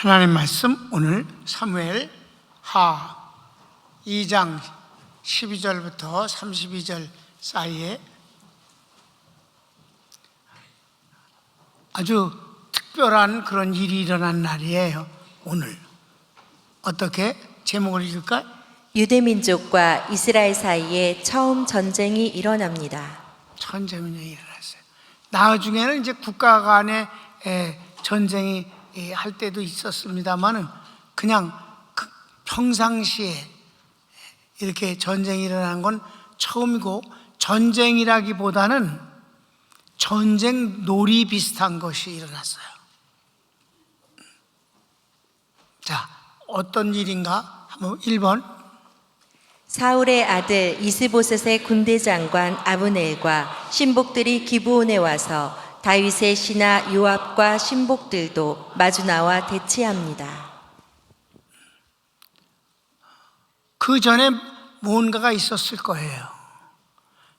하나님 말씀 오늘 사무엘 하 2장 12절부터 32절 사이에 아주 특별한 그런 일이 일어난 날이에요. 오늘 어떻게 제목을 읽을까요? 유대민족과 이스라엘 사이에 처음 전쟁이 일어납니다. 전쟁이 일어났어요. 나중에는 이제 국가 간의 전쟁이 할 때도 있었습니다만은 그냥 평상시에 이렇게 전쟁이 일어난 건 처음이고, 전쟁이라기보다는 전쟁 놀이 비슷한 것이 일어났어요. 자, 어떤 일인가? 한번 1번. 사울의 아들 이스보셋의 군대 장관 아브넬과 신복들이 기브온에 와서 다윗의 신하 요압과 신복들도 마주 나와 대치합니다. 그 전에 뭔가가 있었을 거예요.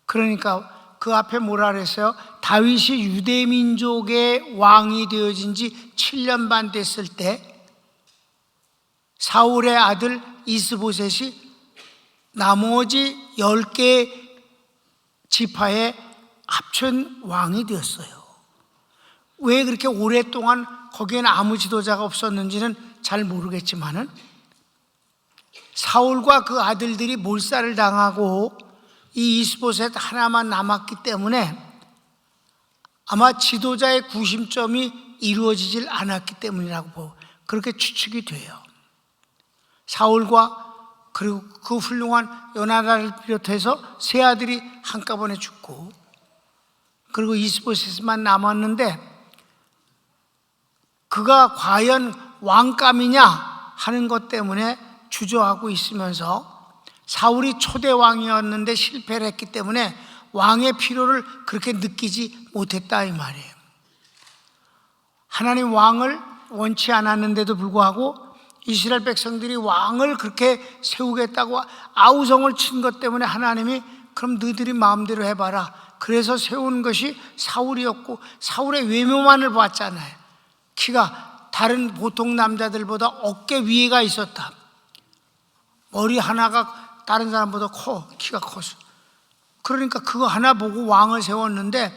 그러니까 그 앞에 뭐라 그랬어요? 다윗이 유대민족의 왕이 되어진 지 7년 반 됐을 때 사울의 아들 이스보셋이 나머지 10개 지파에 합친 왕이 되었어요. 왜 그렇게 오랫동안 거기에는 아무 지도자가 없었는지는 잘 모르겠지만은, 사울과 그 아들들이 몰살을 당하고 이 이스보셋 하나만 남았기 때문에 아마 지도자의 구심점이 이루어지질 않았기 때문이라고 그렇게 추측이 돼요. 사울과 그리고 그 훌륭한 요나단을 비롯해서 세 아들이 한꺼번에 죽고, 그리고 이스보셋만 남았는데 그가 과연 왕감이냐 하는 것 때문에 주저하고 있으면서, 사울이 초대 왕이었는데 실패를 했기 때문에 왕의 필요를 그렇게 느끼지 못했다 이 말이에요. 하나님 왕을 원치 않았는데도 불구하고 이스라엘 백성들이 왕을 그렇게 세우겠다고 아우성을 친 것 때문에 하나님이 그럼 너희들이 마음대로 해봐라, 그래서 세운 것이 사울이었고, 사울의 외모만을 봤잖아요. 키가 다른 보통 남자들보다 어깨 위에가 있었다. 머리 하나가 다른 사람보다 키가 컸어. 그러니까 그거 하나 보고 왕을 세웠는데,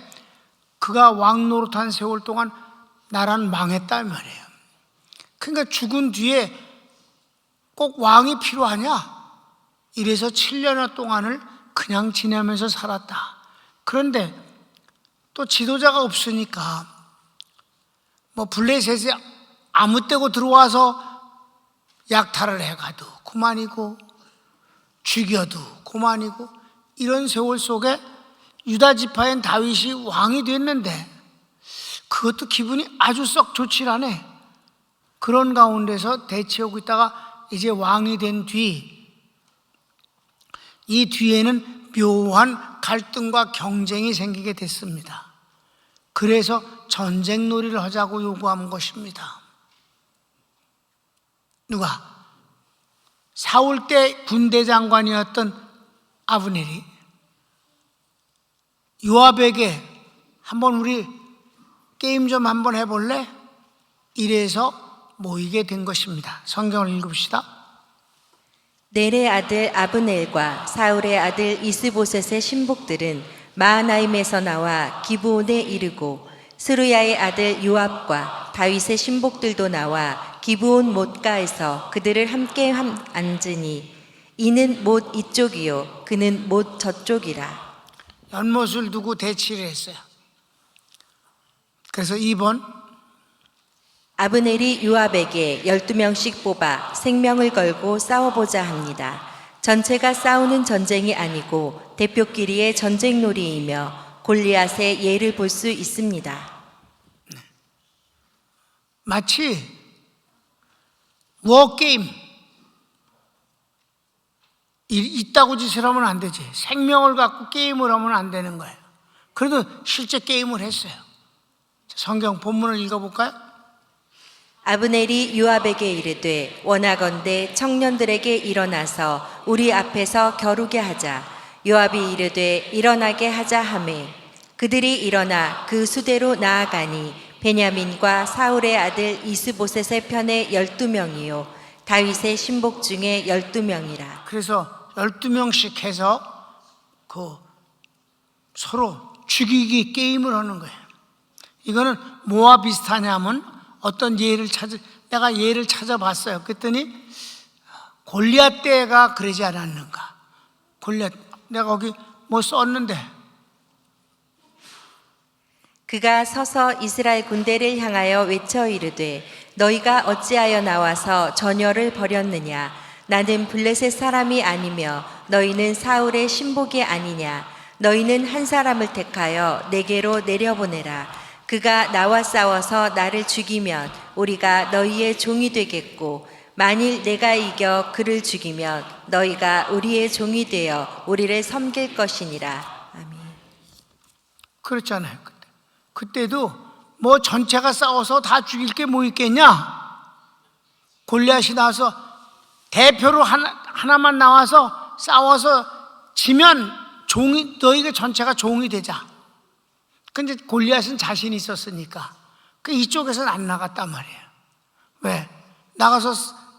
그가 왕 노릇한 세월 동안 나라는 망했다 이 말이에요. 그러니까 죽은 뒤에 꼭 왕이 필요하냐? 이래서 7년 동안을 그냥 지내면서 살았다. 그런데 또 지도자가 없으니까 블레셋이 아무 때고 들어와서 약탈을 해가도 그만이고 죽여도 그만이고, 이런 세월 속에 유다 지파엔 다윗이 왕이 됐는데 그것도 기분이 아주 썩 좋질 않네. 그런 가운데서 대치하고 있다가 이제 왕이 된 뒤, 이 뒤에는 묘한 갈등과 경쟁이 생기게 됐습니다. 그래서 전쟁 놀이를 하자고 요구한 것입니다. 누가? 사울 때 군대 장관이었던 아브넬이 요압에게 한번 우리 게임 좀 한번 해볼래? 이래서 모이게 된 것입니다. 성경을 읽읍시다. 넬의 아들 아브넬과 사울의 아들 이스보셋의 신복들은 마하나임에서 나와 기브온에 이르고, 스루야의 아들 요압과 다윗의 신복들도 나와 기브온 못가에서 그들을 함께 앉으니, 이는 못 이쪽이요 그는 못 저쪽이라. 연못을 두고 대치를 했어요. 그래서 2번. 아브넬이 요압에게 12명씩 뽑아 생명을 걸고 싸워보자 합니다. 전체가 싸우는 전쟁이 아니고 대표끼리의 전쟁놀이이며 골리앗의 예를 볼 수 있습니다. 마치 워게임, 이따구 짓을 하면 안 되지. 생명을 갖고 게임을 하면 안 되는 거예요. 그래도 실제 게임을 했어요. 성경 본문을 읽어볼까요? 아브넬이 요압에게 이르되, 원하건대 청년들에게 일어나서 우리 앞에서 겨루게 하자. 요압이 이르되 일어나게 하자 하매, 그들이 일어나 그 수대로 나아가니 베냐민과 사울의 아들 이스보셋의 편에 12명이요 다윗의 신복 중에 12명이라. 그래서 12명씩 해서 그 서로 죽이기 게임을 하는 거예요. 이거는 뭐와 비슷하냐면 어떤 내가 예를 찾아봤어요. 그랬더니 골리앗 때가 그러지 않았는가. 골리앗, 내가 거기 뭐 썼는데, 그가 서서 이스라엘 군대를 향하여 외쳐 이르되 너희가 어찌하여 나와서 전열을 벌였느냐. 나는 블레셋 사람이 아니며 너희는 사울의 신복이 아니냐. 너희는 한 사람을 택하여 내게로 내려보내라. 그가 나와 싸워서 나를 죽이면 우리가 너희의 종이 되겠고 만일 내가 이겨 그를 죽이면 너희가 우리의 종이 되어 우리를 섬길 것이니라. 아멘. 그렇잖아요. 그때도 뭐 전체가 싸워서 다 죽일 게 뭐 있겠냐. 골리앗이 나와서 대표로 하나만 나와서 싸워서 지면 너희가 전체가 종이 되자. 근데 골리앗은 자신이 있었으니까 이쪽에서는 안 나갔단 말이에요. 왜? 나가서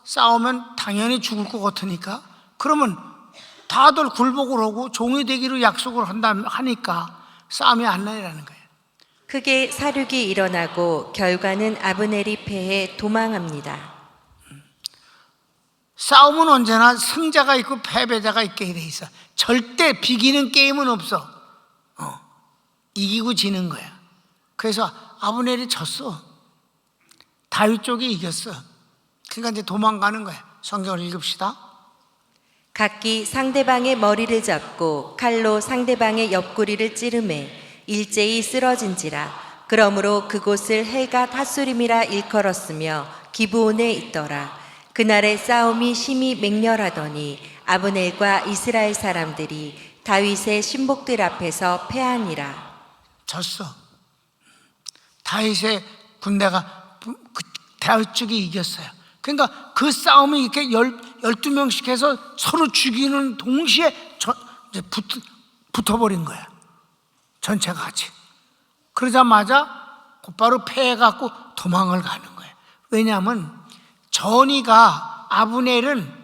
싸우면 당연히 죽을 것 같으니까. 그러면 다들 굴복을 하고 종이 되기로 약속을 하니까 싸움이 안 나라는 거예요. 크게 사륙이 일어나고 결과는 아브넬이 패해 도망합니다. 싸움은 언제나 승자가 있고 패배자가 있게 돼 있어. 절대 비기는 게임은 없어. 이기고 지는 거야. 그래서 아브넬이 졌어. 다윗 쪽이 이겼어. 그러니까 이제 도망가는 거야. 성경을 읽읍시다. 각기 상대방의 머리를 잡고 칼로 상대방의 옆구리를 찌르매 일제히 쓰러진지라. 그러므로 그곳을 헬갓 핫수림이라 일컬었으며 기브온에 있더라. 그날의 싸움이 심히 맹렬하더니 아브넬과 이스라엘 사람들이 다윗의 신복들 앞에서 패하니라. 졌어. 다윗의 군대가 다윗 쪽이 이겼어요. 그러니까 그 싸움이 이렇게 12명씩 해서 서로 죽이는 동시에 이제 붙어버린 거야. 전체가 같이. 그러자마자 곧바로 패해갖고 도망을 가는 거예요. 왜냐하면 전이가 아브넬은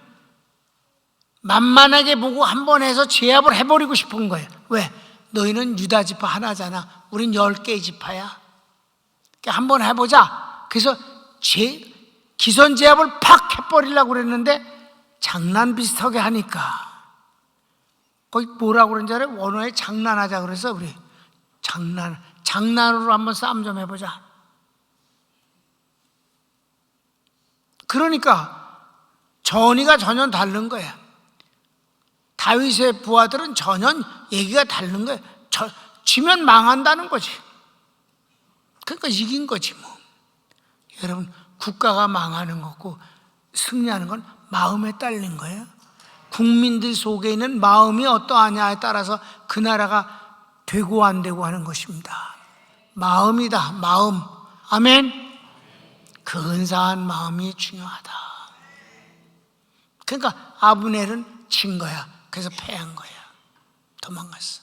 만만하게 보고 한 번 해서 제압을 해버리고 싶은 거예요. 왜? 너희는 유다 지파 하나잖아. 우린 10개의 지파야. 한번 해보자. 그래서 기선 제압을 팍 해버리려고 그랬는데 장난 비슷하게 하니까 거기 뭐라고 그런지 알아요? 원어에 장난하자 그래서 우리 장난으로 한번 싸움 좀 해보자. 그러니까 전이가 전혀 다른 거야. 다윗의 부하들은 전혀 얘기가 다른 거야. 지면 망한다는 거지. 그러니까 이긴 거지 뭐. 여러분, 국가가 망하는 거고 승리하는 건 마음에 딸린 거예요. 국민들 속에 있는 마음이 어떠하냐에 따라서 그 나라가 되고 안 되고 하는 것입니다. 마음이다, 마음. 아멘. 근사한 마음이 중요하다. 그러니까 아브넬은 진 거야. 그래서 패한 거야. 도망갔어.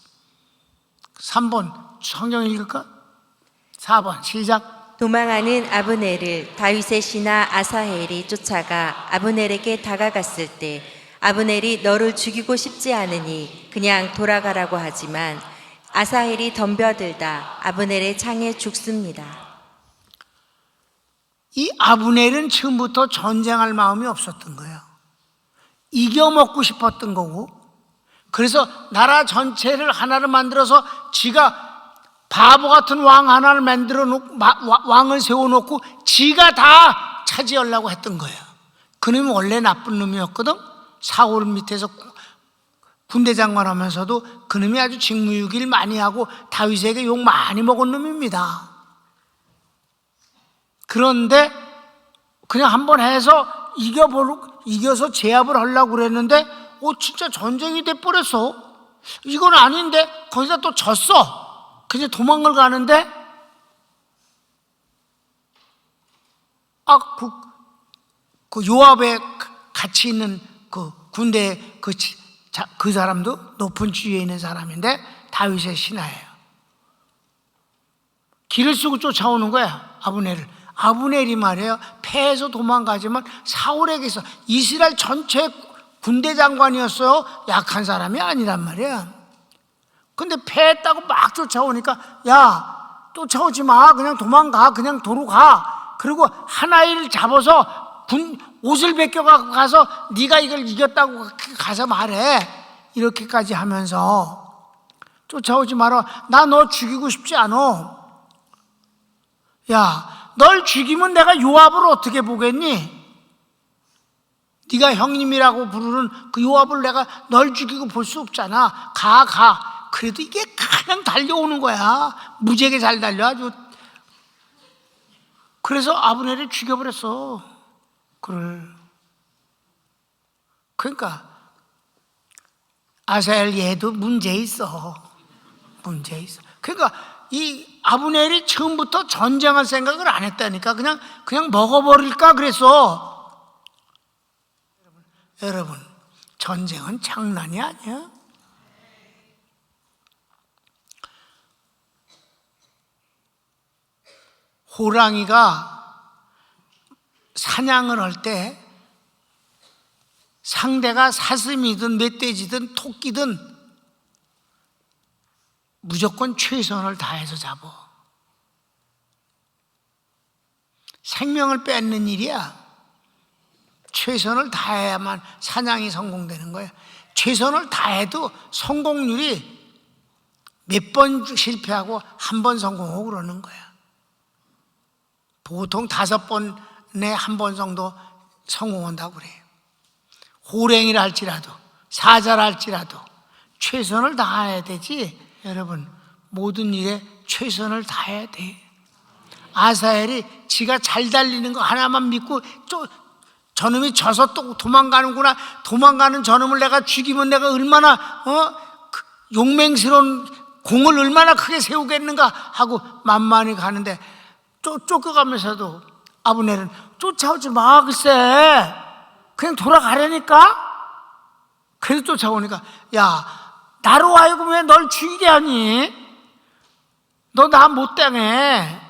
3번 성경 읽을까? 4번 시작. 도망하는 아브넬을 다윗의 신하 아사헬이 쫓아가 아브넬에게 다가갔을 때 아브넬이 너를 죽이고 싶지 않으니 그냥 돌아가라고 하지만 아사헬이 덤벼들다 아브넬의 창에 죽습니다. 이 아브넬은 처음부터 전쟁할 마음이 없었던 거예요. 이겨먹고 싶었던 거고, 그래서 나라 전체를 하나를 만들어서 지가 바보 같은 왕 하나를 만들어 놓고 왕을 세워놓고 지가 다 차지하려고 했던 거예요. 그놈이 원래 나쁜 놈이었거든. 사울 밑에서 군대 장관하면서도 그놈이 아주 직무유기를 많이 하고 다윗에게 욕 많이 먹은 놈입니다. 그런데 그냥 한번 해서 이겨서 제압을 하려고 그랬는데 진짜 전쟁이 돼버렸어. 이건 아닌데 거기다 또 졌어. 그냥 도망을 가는데 그 요압에 같이 있는 그 군대 그 사람도 높은 지위에 있는 사람인데 다윗의 신하예요. 길을 쓰고 쫓아오는 거야, 아브넬을. 아브넬이 말이에요, 패해서 도망가지만 사울에게서, 이스라엘 전체 군대 장관이었어요. 약한 사람이 아니란 말이야. 근데 패했다고 막 쫓아오니까, 야, 쫓아오지 마, 그냥 도망가, 그냥 도로 가. 그리고 하나이를 잡아서 옷을 벗겨갖고 가서 네가 이걸 이겼다고 가서 말해. 이렇게까지 하면서 쫓아오지 마라. 나 너 죽이고 싶지 않아. 야, 널 죽이면 내가 요압을 어떻게 보겠니? 네가 형님이라고 부르는 그 요압을 내가 널 죽이고 볼 수 없잖아. 가. 그래도 이게 그냥 달려오는 거야. 무지하게 잘 달려 아주. 그래서 아브넬을 죽여버렸어. 그래. 그러니까 아사엘 얘도 문제 있어. 그러니까 이 아브넬이 처음부터 전쟁할 생각을 안 했다니까. 그냥 먹어버릴까 그랬어. 여러분, 전쟁은 장난이 아니야. 호랑이가 사냥을 할 때 상대가 사슴이든 멧돼지든 토끼든 무조건 최선을 다해서 잡아. 생명을 뺏는 일이야. 최선을 다해야만 사냥이 성공되는 거야. 최선을 다해도 성공률이 몇 번 실패하고 한 번 성공하고 그러는 거야. 보통 5번에 한 번 정도 성공한다고 그래요. 호랭이라 할지라도 사자라 할지라도 최선을 다해야 되지. 여러분, 모든 일에 최선을 다해야 돼. 아사엘이 지가 잘 달리는 거 하나만 믿고 저놈이 져서 또 도망가는구나. 도망가는 저놈을 내가 죽이면 내가 얼마나 용맹스러운 공을 얼마나 크게 세우겠는가 하고 만만히 가는데, 쫓겨가면서도 아브넬은 쫓아오지 마, 글쎄 그냥 돌아가려니까. 그래서 쫓아오니까, 야, 나로 하여금 왜 널 죽이게 하니? 너 나 못 당해.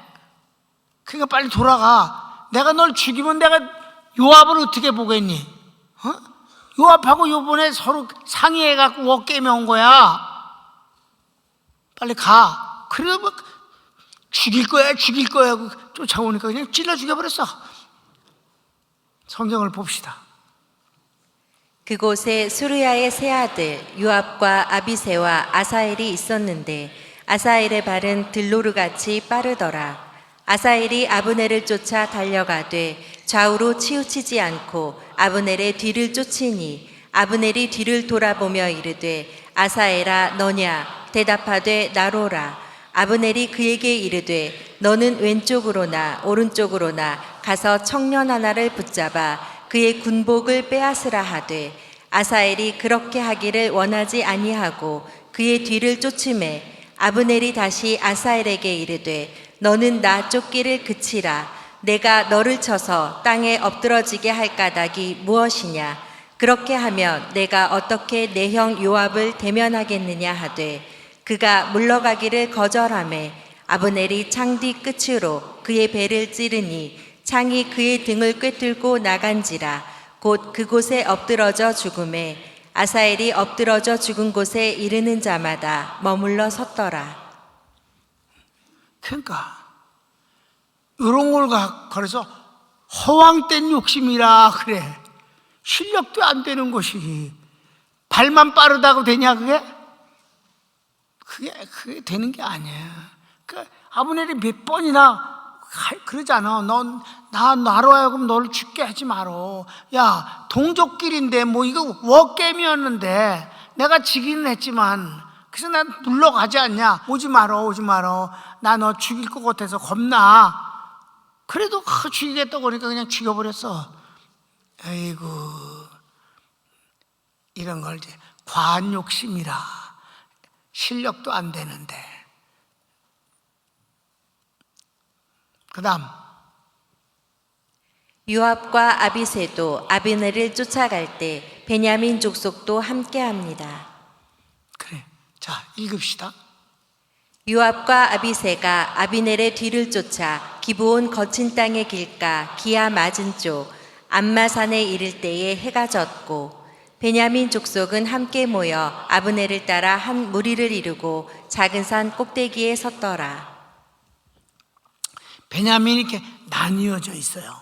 그러니까 빨리 돌아가. 내가 널 죽이면 내가 요압을 어떻게 보겠니? 요압하고 요번에 서로 상의해갖고 워게임에 온 거야. 빨리 가. 그래 뭐 죽일 거야 쫓아오니까 그냥 찔러 죽여버렸어. 성경을 봅시다. 그곳에 수르야의 세 아들 요압과 아비새와 아사엘이 있었는데 아사엘의 발은 들노루같이 빠르더라. 아사엘이 아브넬을 쫓아 달려가되 좌우로 치우치지 않고 아브넬의 뒤를 쫓으니 아브넬이 뒤를 돌아보며 이르되 아사엘아 너냐? 대답하되 나로라. 아브넬이 그에게 이르되 너는 왼쪽으로나 오른쪽으로나 가서 청년 하나를 붙잡아 그의 군복을 빼앗으라 하되 아사엘이 그렇게 하기를 원하지 아니하고 그의 뒤를 쫓음에 아브넬이 다시 아사엘에게 이르되 너는 나 쫓기를 그치라. 내가 너를 쳐서 땅에 엎드러지게 할 까닭이 무엇이냐? 그렇게 하면 내가 어떻게 내 형 요압을 대면하겠느냐 하되 그가 물러가기를 거절하매 아브넬이 창 뒤 끝으로 그의 배를 찌르니 창이 그의 등을 꿰뚫고 나간지라. 곧 그곳에 엎드러져 죽음에 아사엘이 엎드러져 죽은 곳에 이르는 자마다 머물러 섰더라. 그러니까 이런 걸 그래서 허황된 욕심이라 그래. 실력도 안 되는 것이 발만 빠르다고 되냐 그게? 그게 되는 게 아니야. 그러니까 아브넬이 몇 번이나 그러잖아. 나로 하여금 너를 죽게 하지 마라. 야, 동족끼리인데 뭐 이거 워게임이었는데 내가 지기는 했지만 그래서 난 물러가지 않냐. 오지 마라. 나 너 죽일 것 같아서 겁나. 그래도 죽이겠다고 그러니까 그냥 죽여버렸어. 아이고, 이런 걸 이제 과한 욕심이라. 실력도 안 되는데. 그 다음 요압과 아비새도 아브넬을 쫓아갈 때 베냐민 족속도 함께합니다. 그래, 자 읽읍시다. 요압과 아비새가 아비넬의 뒤를 쫓아 기브온 거친 땅의 길가 기아 맞은 쪽 암마산에 이를 때에 해가 졌고 베냐민 족속은 함께 모여 아브넬을 따라 한 무리를 이루고 작은 산 꼭대기에 섰더라. 베냐민이 이렇게 나뉘어져 있어요.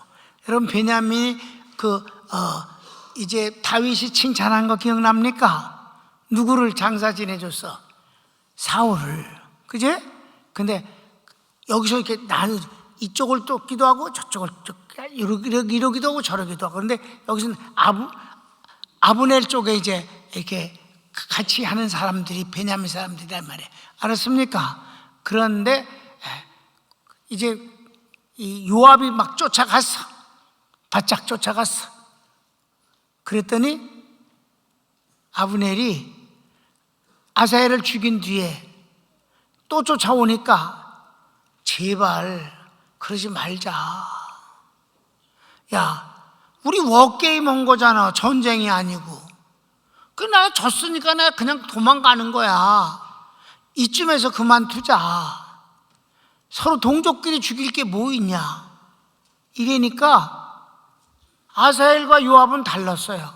여러분, 베냐민이 이제 다윗이 칭찬한 거 기억납니까? 누구를 장사 지내줬어? 사울을. 그제? 근데 여기서 이렇게 이쪽을 쫓기도 하고 저쪽을 이러기도 하고 저러기도 하고. 그런데 여기서는 아브넬 쪽에 이제 이렇게 같이 하는 사람들이 베냐민 사람들이란 말이에요. 알았습니까? 그런데 이제 이 요압이 막 쫓아갔어. 바짝 쫓아갔어. 그랬더니 아브넬이 아사엘을 죽인 뒤에 또 쫓아오니까 제발 그러지 말자. 야, 우리 워게임 한 거잖아. 전쟁이 아니고. 나 졌으니까 내가 그냥 도망가는 거야. 이쯤에서 그만두자. 서로 동족끼리 죽일 게 뭐 있냐. 이러니까 아사엘과 요압은 달랐어요.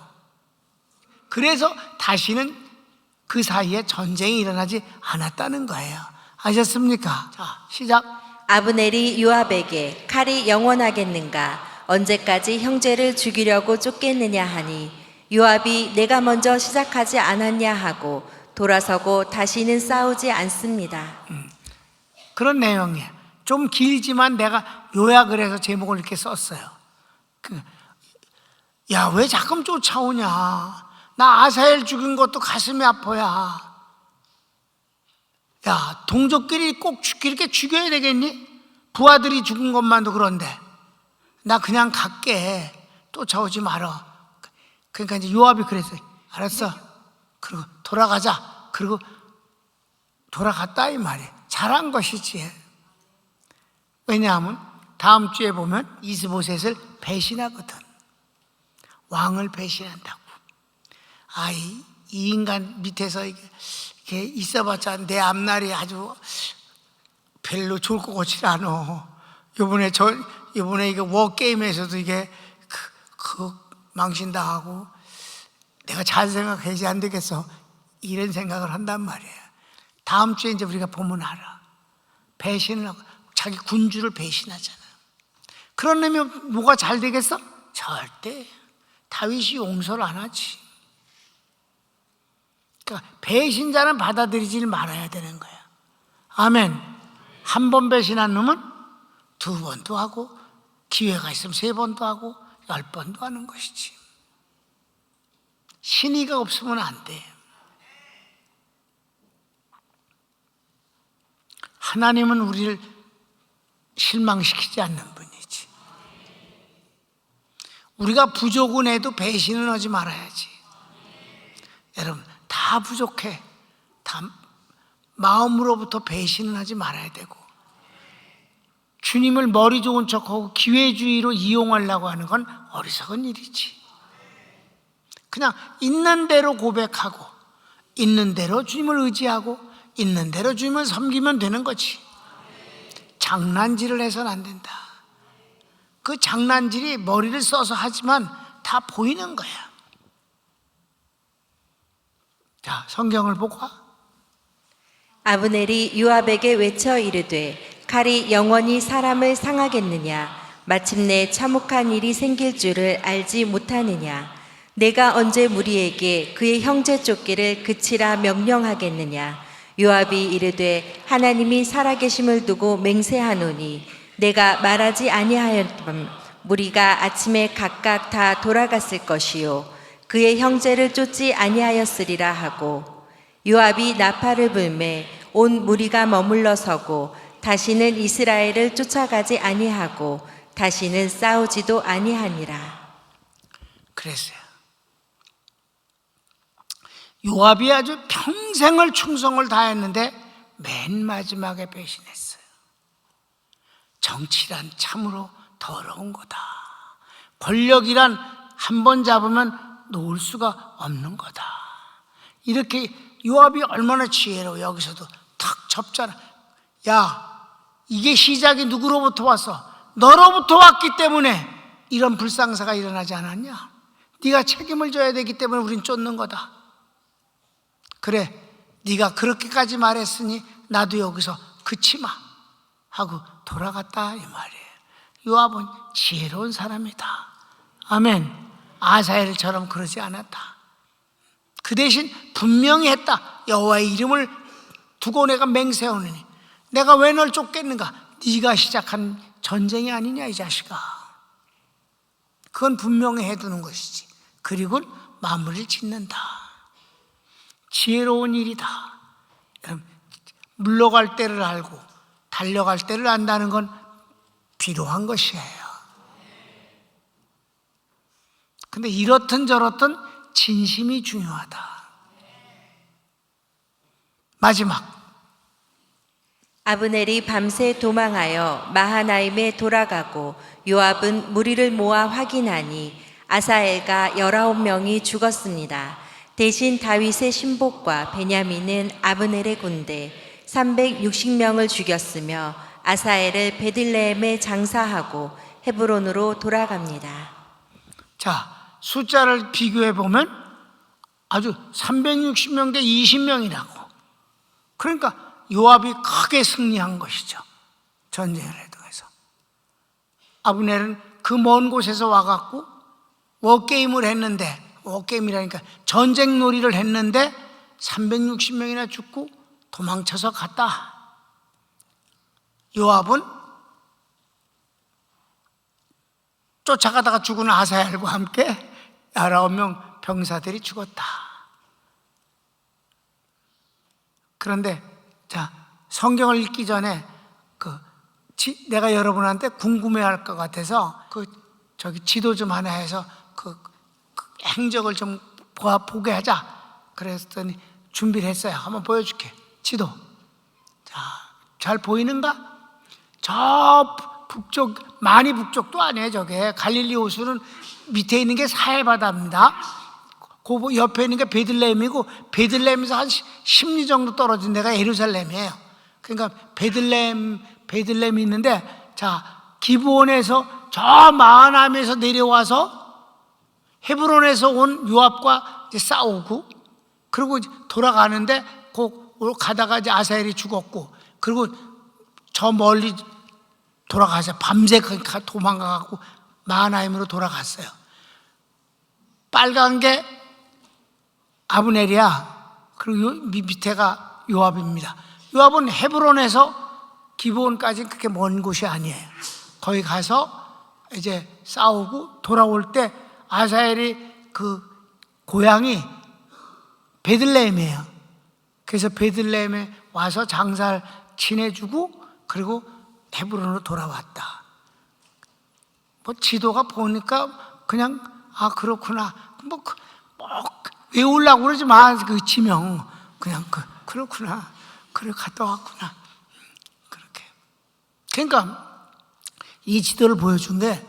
그래서 다시는 그 사이에 전쟁이 일어나지 않았다는 거예요. 아셨습니까? 자, 시작. 아브넬이 요압에게 칼이 영원하겠는가? 언제까지 형제를 죽이려고 쫓겠느냐 하니 요압이 내가 먼저 시작하지 않았냐 하고 돌아서고 다시는 싸우지 않습니다. 그런 내용이에요. 좀 길지만 내가 요약을 해서 제목을 이렇게 썼어요. 야, 왜 자꾸 쫓아오냐? 나 아사엘 죽인 것도 가슴이 아파야. 야, 동족끼리 꼭 이렇게 죽여야 되겠니? 부하들이 죽은 것만도 그런데 나 그냥 갈게. 쫓아오지 말아. 그러니까 이제 요압이 그랬어요. 알았어. 그리고 돌아가자. 그리고 돌아갔다 이 말이에요. 잘한 것이지. 왜냐하면 다음 주에 보면 이스보셋을 배신하거든. 왕을 배신한다고. 이 인간 밑에서 이렇게 있어봤자 내 앞날이 아주 별로 좋을 것 같지 않아. 이번에 이게 워게임에서도 이게 망신당하고 내가 잘 생각해야지 안 되겠어. 이런 생각을 한단 말이에요. 다음 주에 이제 우리가 보면 알아. 배신을 하고 자기 군주를 배신하잖아. 그러려면 뭐가 잘 되겠어? 절대. 다윗이 용서를 안 하지. 그러니까 배신자는 받아들이지 말아야 되는 거야. 아멘. 한 번 배신한 놈은 두 번도 하고 기회가 있으면 세 번도 하고 10번도 하는 것이지. 신의가 없으면 안 돼. 하나님은 우리를 실망시키지 않는 분이지. 우리가 부족은 해도 배신은 하지 말아야지. 여러분, 다 부족해. 다 마음으로부터 배신은 하지 말아야 되고, 주님을 머리 좋은 척하고 기회주의로 이용하려고 하는 건 어리석은 일이지. 그냥 있는 대로 고백하고 있는 대로 주님을 의지하고 있는 대로 주님을 섬기면 되는 거지. 장난질을 해서는 안 된다. 그 장난질이 머리를 써서 하지만 다 보이는 거야. 자, 성경을 보고 아브넬이 요압에게 외쳐 이르되 칼이 영원히 사람을 상하겠느냐? 마침내 참혹한 일이 생길 줄을 알지 못하느냐? 내가 언제 무리에게 그의 형제 쫓기를 그치라 명령하겠느냐? 요압이 이르되 하나님이 살아계심을 두고 맹세하노니 내가 말하지 아니하였던 무리가 아침에 각각 다 돌아갔을 것이요 그의 형제를 쫓지 아니하였으리라 하고 요압이 나팔을 불매 온 무리가 머물러 서고 다시는 이스라엘을 쫓아가지 아니하고 다시는 싸우지도 아니하니라. 그랬어요. 요압이 아주 평생을 충성을 다했는데 맨 마지막에 배신했어요. 정치란 참으로 더러운 거다. 권력이란 한 번 잡으면 놓을 수가 없는 거다. 이렇게 요압이 얼마나 지혜로워. 여기서도 탁 접잖아. 야, 이게 시작이 누구로부터 왔어? 너로부터 왔기 때문에 이런 불상사가 일어나지 않았냐? 네가 책임을 져야 되기 때문에 우린 쫓는 거다. 그래, 네가 그렇게까지 말했으니 나도 여기서 그치마 하고 돌아갔다, 이 말이에요. 요압은 지혜로운 사람이다. 아멘. 아사엘처럼 그러지 않았다. 그 대신 분명히 했다. 여호와의 이름을 두고 내가 맹세하노니 내가 왜 널 쫓겠는가? 네가 시작한 전쟁이 아니냐, 이 자식아. 그건 분명히 해두는 것이지. 그리고 마무리를 짓는다. 지혜로운 일이다. 물러갈 때를 알고 달려갈 때를 안다는 건 필요한 것이에요. 근데 이렇든 저렇든 진심이 중요하다. 마지막, 아브넬이 밤새 도망하여 마하나임에 돌아가고 요압은 무리를 모아 확인하니 아사엘과 19명이 죽었습니다. 대신 다윗의 신복과 베냐민은 아브넬의 군대 360명을 죽였으며 아사엘을 베들레헴에 장사하고 헤브론으로 돌아갑니다. 자, 숫자를 비교해 보면 아주 360명 대 20명이라고. 그러니까 요압이 크게 승리한 것이죠. 전쟁을 해동해서. 아브넬은 그 먼 곳에서 와갖고 워게임을 했는데, 워게임이라니까 전쟁 놀이를 했는데 360명이나 죽고 도망쳐서 갔다. 요압은 쫓아가다가 죽은 아사엘과 함께 19명 병사들이 죽었다. 그런데 자, 성경을 읽기 전에 내가 여러분한테 궁금해할 것 같아서 저기 지도 좀 하나 해서 그 행적을 좀 보게 하자. 그랬더니 준비를 했어요. 한번 보여줄게. 지도. 자, 잘 보이는가? 저 북쪽, 많이 북쪽도 아니에요. 저게 갈릴리 호수는 밑에 있는 게 사해바다입니다. 그 옆에 있는 게 베들레헴이고, 베들레헴에서 한 10리 정도 떨어진 데가 예루살렘이에요. 그러니까 베들레헴이 있는데, 자, 기브온에서 저 마하나임에서 내려와서 헤브론에서 온 요압과 이제 싸우고, 그리고 돌아가는데 가다가 이제 아사엘이 죽었고, 그리고 저 멀리 돌아가서 밤새 도망가고 마하나임으로 돌아갔어요. 빨간 게 아브넬이야. 그리고 밑에가 요압입니다. 요압은 헤브론에서 기브온까지 그렇게 먼 곳이 아니에요. 거기 가서 이제 싸우고 돌아올 때 아사엘이 그 고향이 베들레헴이에요. 그래서 베들레헴에 와서 장사를 지내주고 그리고 헤브론으로 돌아왔다. 뭐 지도가 보니까 그냥 그렇구나. 뭐 외우려고 그러지 마. 그 지명 그냥 그렇구나. 그래 갔다 왔구나. 그렇게. 그러니까 이 지도를 보여준 게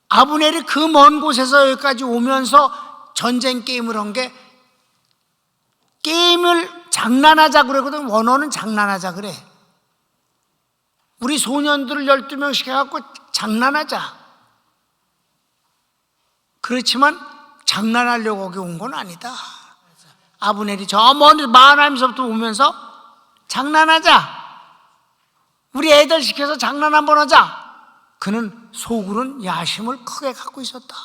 아브넬이 그 먼 곳에서 여기까지 오면서 전쟁 게임을 한 게 게임을 장난하자 그러거든. 원어는 장난하자 그래. 우리 소년들을 12명씩 해갖고 장난하자. 그렇지만 장난하려고 거기 온 건 아니다. 아브넬이 저 먼 마하나임서부터 오면서 장난하자. 우리 애들 시켜서 장난 한번 하자. 그는 속으로는 야심을 크게 갖고 있었다.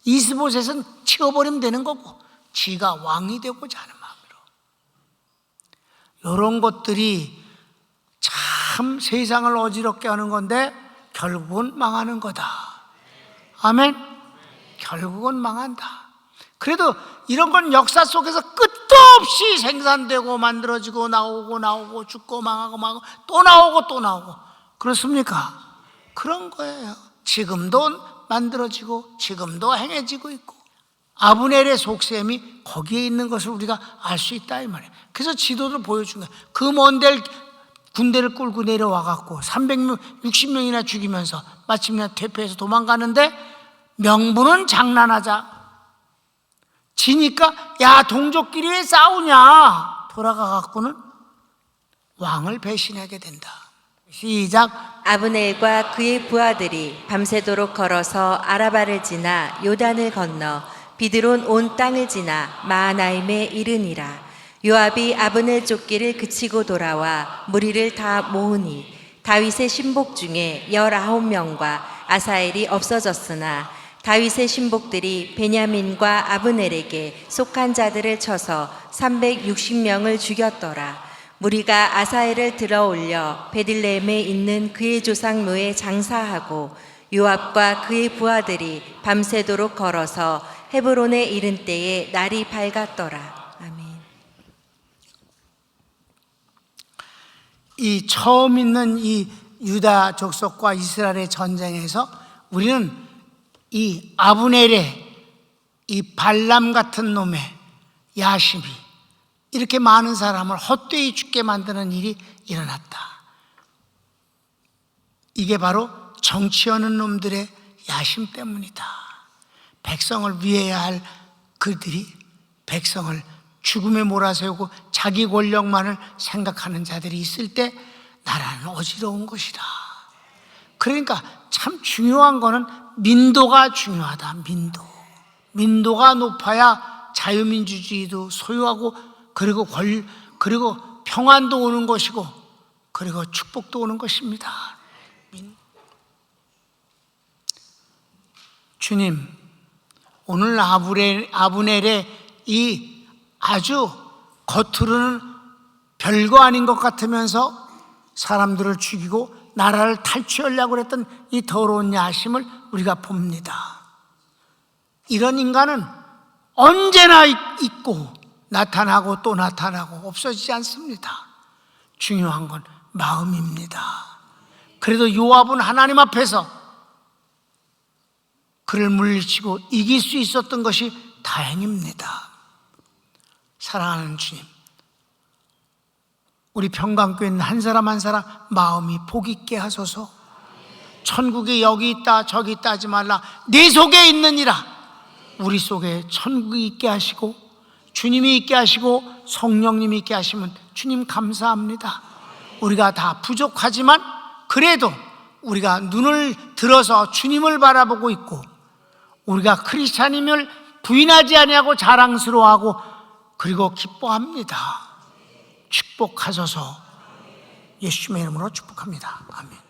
이스보셋은 치워버리면 되는 거고 지가 왕이 되고자 하는 마음으로. 이런 것들이 참 세상을 어지럽게 하는 건데 결국은 망하는 거다. 아멘. 결국은 망한다. 그래도 이런 건 역사 속에서 끝도 없이 생산되고 만들어지고 나오고 죽고 망하고 또 나오고 그렇습니까? 그런 거예요. 지금도 만들어지고 지금도 행해지고 있고 아브넬의 속셈이 거기에 있는 것을 우리가 알 수 있다 이 말이에요. 그래서 지도를 보여준 거예요. 그 먼 데를 군대를 끌고 내려와 갖고 360명이나 죽이면서 마침내 퇴폐해서 도망가는데 명분은 장난하자. 지니까 야 동족끼리 왜 싸우냐. 돌아가 갖고는 왕을 배신하게 된다. 시작. 아브넬과 그의 부하들이 밤새도록 걸어서 아라바를 지나 요단을 건너 비드론 온 땅을 지나 마하나임에 이르니라. 요압이 아브넬 쫓기를 그치고 돌아와 무리를 다 모으니 다윗의 신복 중에 19명과 아사엘이 없어졌으나 다윗의 신복들이 베냐민과 아브넬에게 속한 자들을 쳐서 360명을 죽였더라. 무리가 아사엘을 들어올려 베들레헴에 있는 그의 조상 묘에 장사하고 요압과 그의 부하들이 밤새도록 걸어서 헤브론에 이른 때에 날이 밝았더라. 아멘. 이 처음 있는 이 유다 족속과 이스라엘의 전쟁에서 우리는 이 아브넬의 이 발람 같은 놈의 야심이 이렇게 많은 사람을 헛되이 죽게 만드는 일이 일어났다. 이게 바로 정치하는 놈들의 야심 때문이다. 백성을 위해야 할 그들이 백성을 죽음에 몰아세우고 자기 권력만을 생각하는 자들이 있을 때 나라는 어지러운 것이다. 그러니까 참 중요한 거는 민도가 중요하다. 민도가 높아야 자유민주주의도 소유하고 그리고 평안도 오는 것이고 그리고 축복도 오는 것입니다. 주님, 오늘 아브넬의 이 아주 겉으로는 별거 아닌 것 같으면서 사람들을 죽이고 나라를 탈취하려고 했던 이 더러운 야심을 우리가 봅니다. 이런 인간은 언제나 있고 나타나고 또 나타나고 없어지지 않습니다. 중요한 건 마음입니다. 그래도 요압은 하나님 앞에서 그를 물리치고 이길 수 있었던 것이 다행입니다. 사랑하는 주님, 우리 평강교회 있는 한 사람 한 사람 마음이 복 있게 하소서. 천국이 여기 있다 저기 있다 하지 말라. 내 속에 있느니라. 우리 속에 천국이 있게 하시고 주님이 있게 하시고 성령님이 있게 하시면 주님 감사합니다. 우리가 다 부족하지만 그래도 우리가 눈을 들어서 주님을 바라보고 있고 우리가 크리스찬임을 부인하지 아니하고 자랑스러워하고 그리고 기뻐합니다. 축복하소서. 예수님의 이름으로 축복합니다. 아멘.